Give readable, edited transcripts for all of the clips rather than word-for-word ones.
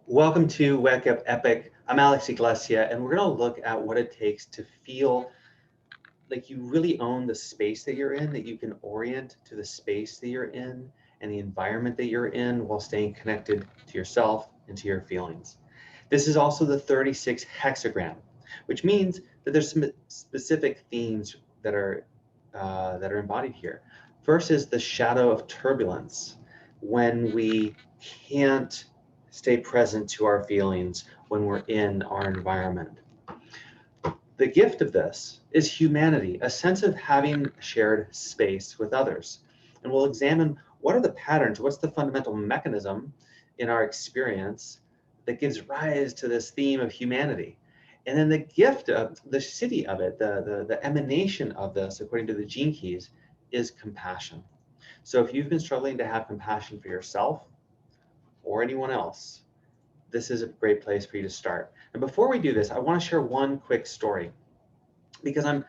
Welcome to Wake Up Epic. I'm Alex Iglesia, and we're going to look at what it takes to feel like you really own the space that you're in, that you can orient to the space that you're in and the environment that you're in while staying connected to yourself and to your feelings. This is also the 36 hexagram, which means that there's some specific themes that are embodied here. First is the shadow of turbulence, when we can't stay present to our feelings when we're in our environment. The gift of this is humanity, a sense of having shared space with others. And we'll examine what are the patterns, what's the fundamental mechanism in our experience that gives rise to this theme of humanity. And then the gift of the city of it, the emanation of this, according to the gene keys, is compassion. So if you've been struggling to have compassion for yourself or anyone else, this is a great place for you to start. And before we do this, I want to share one quick story, because I'm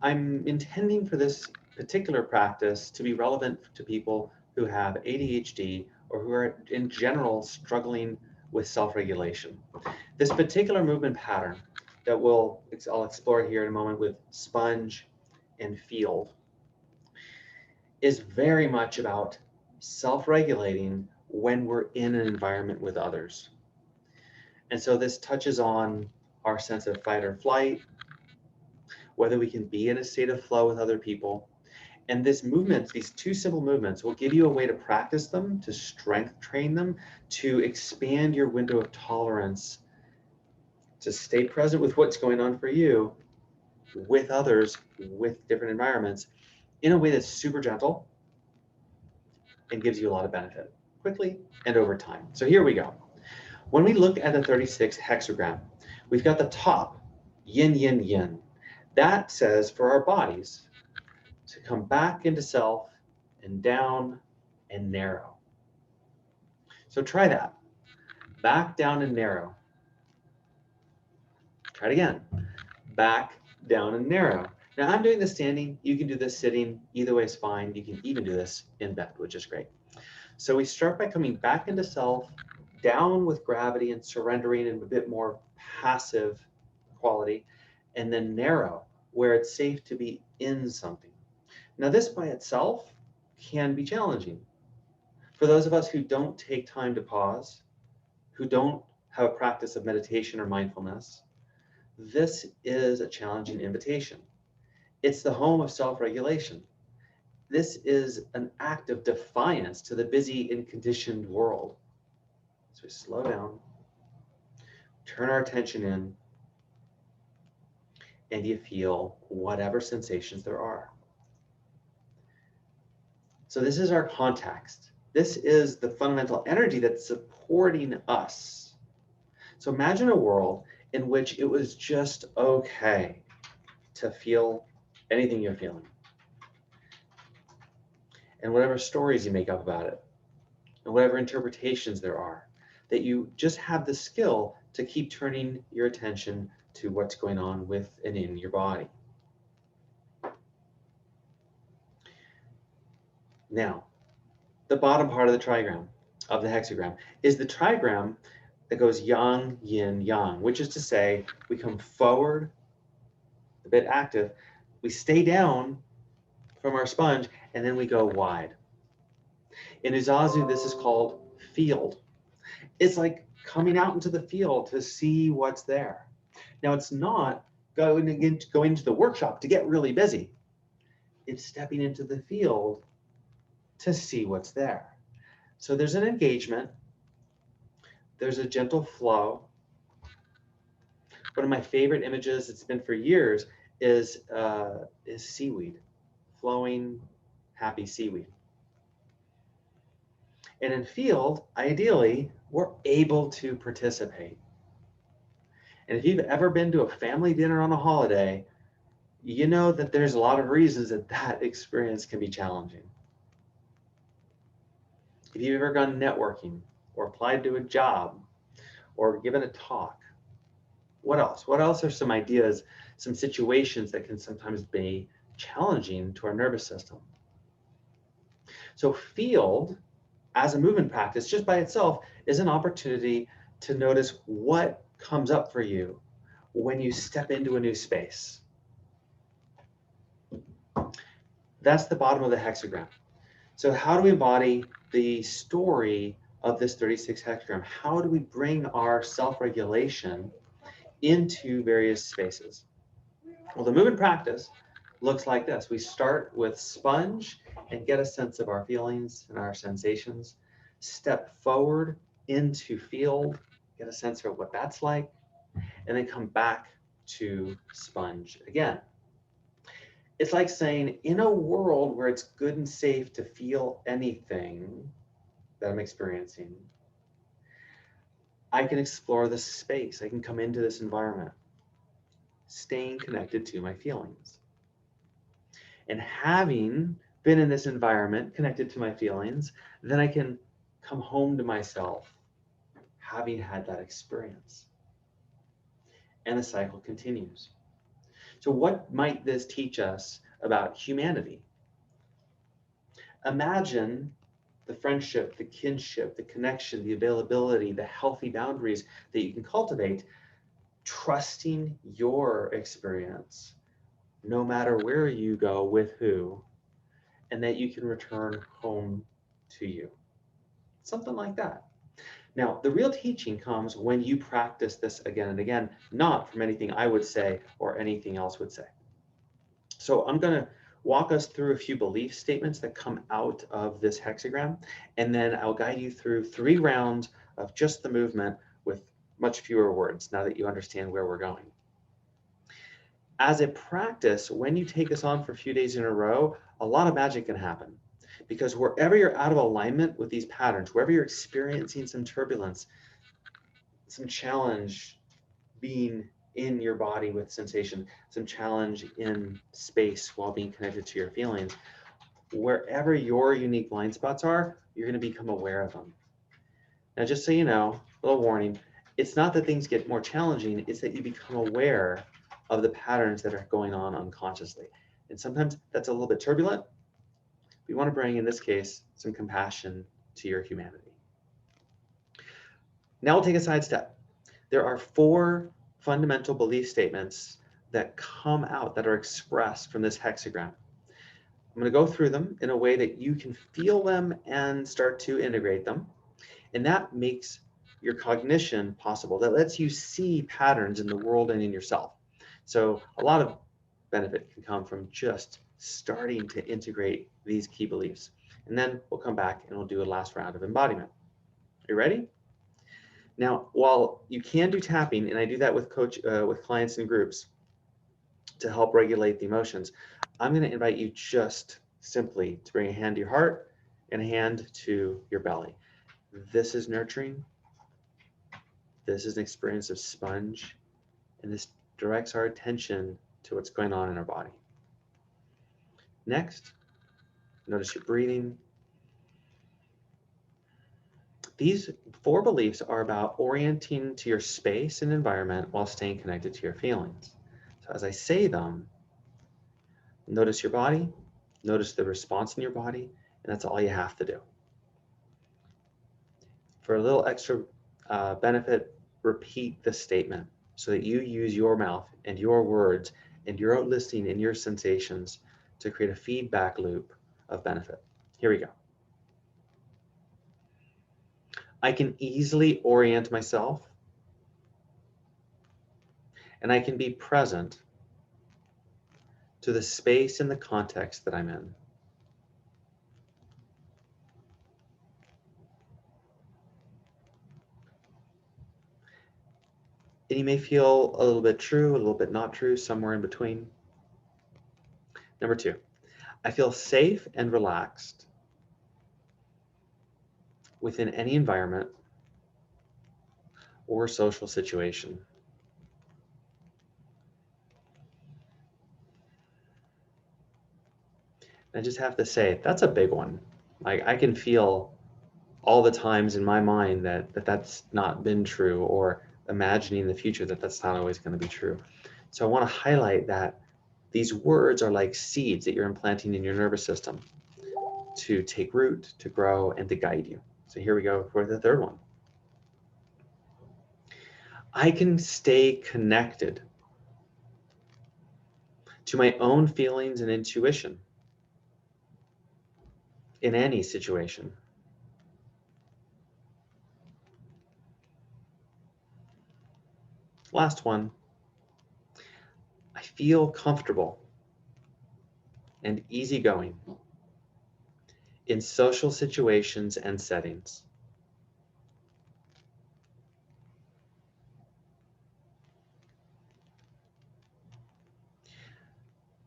intending for this particular practice to be relevant to people who have ADHD or who are in general struggling with self-regulation. This particular movement pattern that I'll explore here in a moment with sponge and field is very much about self-regulating when we're in an environment with others. And so this touches on our sense of fight or flight, whether we can be in a state of flow with other people. And this movement, these two simple movements, will give you a way to practice them, to strength train them, to expand your window of tolerance, to stay present with what's going on for you, with others, with different environments, in a way that's super gentle and gives you a lot of benefit quickly and over time. So here we go. When we look at the 36 hexagram, we've got the top, yin, yin, yin. That says for our bodies to come back into self and down and narrow. So try that. Back, down, and narrow. Try it again. Back, down, and narrow. Now I'm doing this standing. You can do this sitting. Either way is fine. You can even do this in bed, which is great. So we start by coming back into self, down with gravity and surrendering in a bit more passive quality, and then narrow, where it's safe to be in something. Now this by itself can be challenging. For those of us who don't take time to pause, who don't have a practice of meditation or mindfulness, this is a challenging invitation. It's the home of self-regulation. This is an act of defiance to the busy and conditioned world. So we slow down, turn our attention in, and you feel whatever sensations there are. So this is our context. This is the fundamental energy that's supporting us. So imagine a world in which it was just okay to feel anything you're feeling, and whatever stories you make up about it, and whatever interpretations there are, that you just have the skill to keep turning your attention to what's going on with and in your body. Now, the bottom part of the trigram, of the hexagram, is the trigram that goes yang, yin, yang, which is to say, we come forward, a bit active, we stay down from our sponge, and then we go wide. In UZAZU, this is called field. It's like coming out into the field to see what's there. Now, it's not going into the workshop to get really busy. It's stepping into the field to see what's there. So there's an engagement. There's a gentle flow. One of my favorite images, it's been for years, is seaweed, flowing, happy seaweed. And in field, ideally, we're able to participate. And if you've ever been to a family dinner on a holiday, you know that there's a lot of reasons that that experience can be challenging. If you've ever gone networking or applied to a job or given a talk, what else? What else are some ideas, some situations that can sometimes be challenging to our nervous system? So field, as a movement practice, just by itself, is an opportunity to notice what comes up for you when you step into a new space. That's the bottom of the hexagram. So how do we embody the story of this 36 hexagram? How do we bring our self-regulation into various spaces? Well, the movement practice looks like this. We start with sponge and get a sense of our feelings and our sensations. Step forward into field, get a sense of what that's like, and then come back to sponge again. It's like saying, in a world where it's good and safe to feel anything that I'm experiencing, I can explore this space. I can come into this environment, staying connected to my feelings. And having been in this environment, connected to my feelings, then I can come home to myself, having had that experience. And the cycle continues. So what might this teach us about humanity? Imagine the friendship, the kinship, the connection, the availability, the healthy boundaries that you can cultivate, trusting your experience, no matter where you go with who, and that you can return home to you. Something like that. Now, the real teaching comes when you practice this again and again, not from anything I would say or anything else would say. So I'm going to walk us through a few belief statements that come out of this hexagram, and then I'll guide you through 3 rounds of just the movement with much fewer words, now that you understand where we're going. As a practice, when you take this on for a few days in a row, a lot of magic can happen. Because wherever you're out of alignment with these patterns, wherever you're experiencing some turbulence, some challenge being in your body with sensation, some challenge in space while being connected to your feelings, wherever your unique blind spots are, you're going to become aware of them. Now, just so you know, a little warning, it's not that things get more challenging, it's that you become aware of the patterns that are going on unconsciously. And sometimes that's a little bit turbulent. We want to bring, in this case, some compassion to your humanity. Now we'll take a side step. There are 4 fundamental belief statements that come out, that are expressed from this hexagram. I'm going to go through them in a way that you can feel them and start to integrate them. And that makes your cognition possible. That lets you see patterns in the world and in yourself. So a lot of benefit can come from just starting to integrate these key beliefs. And then we'll come back and we'll do a last round of embodiment. Are you ready? Now, while you can do tapping, and I do that with clients and groups to help regulate the emotions, I'm going to invite you just simply to bring a hand to your heart and a hand to your belly. This is nurturing. This is an experience of sponge, and this directs our attention to what's going on in our body. Next, notice your breathing. These 4 beliefs are about orienting to your space and environment while staying connected to your feelings. So as I say them, notice your body, notice the response in your body, and that's all you have to do. For a little extra benefit, repeat the statement so that you use your mouth and your words and your listening and your sensations to create a feedback loop of benefit. Here we go. I can easily orient myself, and I can be present to the space and the context that I'm in. And you may feel a little bit true, a little bit not true, somewhere in between. Number 2, I feel safe and relaxed within any environment or social situation. I just have to say, that's a big one. I can feel all the times in my mind that's not been true, or imagining the future that's not always going to be true. So I want to highlight that these words are like seeds that you're implanting in your nervous system to take root, to grow, and to guide you. So here we go for the 3rd one. I can stay connected to my own feelings and intuition in any situation. Last one. I feel comfortable and easygoing in social situations and settings.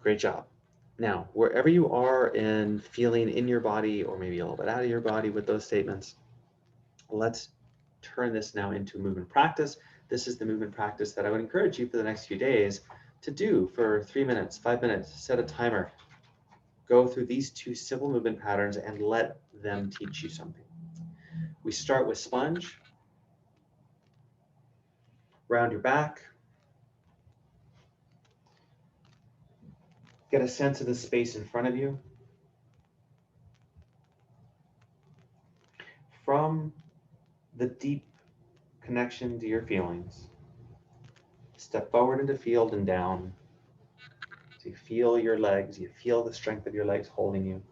Great job. Now, wherever you are in feeling in your body, or maybe a little bit out of your body with those statements, let's turn this now into movement practice. This is the movement practice that I would encourage you for the next few days to do for 3 minutes, 5 minutes, set a timer. Go through these 2 simple movement patterns and let them teach you something. We start with sponge. Round your back. Get a sense of the space in front of you. From the deep connection to your feelings, step forward into field and down. So you feel your legs, you feel the strength of your legs holding you.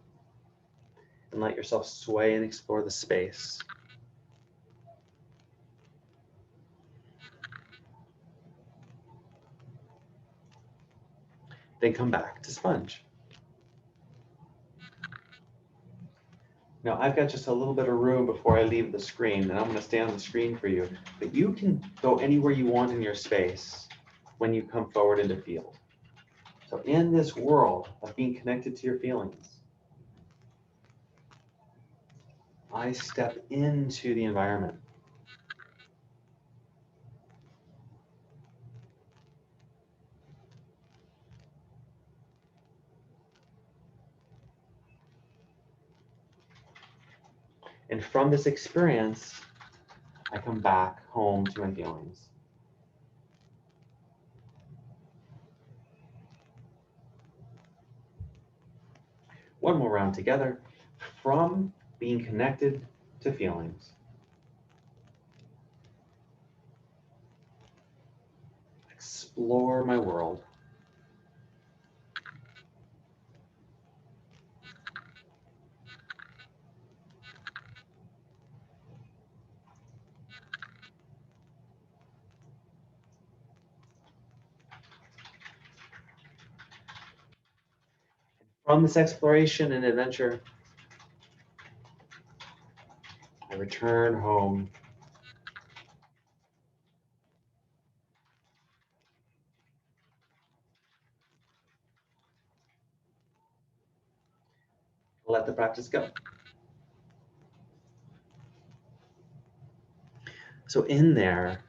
And let yourself sway and explore the space. Then come back to sponge. Now I've got just a little bit of room before I leave the screen, and I'm going to stay on the screen for you. But you can go anywhere you want in your space when you come forward into field. So in this world of being connected to your feelings, I step into the environment. And from this experience, I come back home to my feelings. One more round together. From being connected to feelings, explore my world. From this exploration and adventure, I return home. Let the practice go. So in there,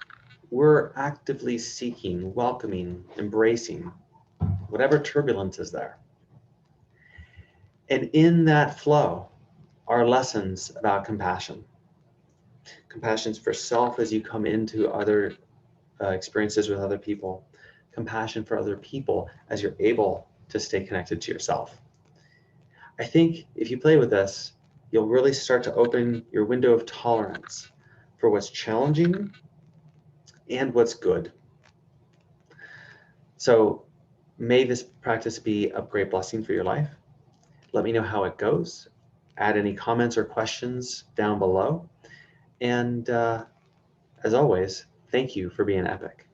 we're actively seeking, welcoming, embracing whatever turbulence is there. And in that flow are lessons about compassion. Compassion for self as you come into other experiences with other people. Compassion for other people as you're able to stay connected to yourself. I think if you play with this, you'll really start to open your window of tolerance for what's challenging and what's good. So may this practice be a great blessing for your life. Let me know how it goes. Add any comments or questions down below. And as always, thank you for being epic.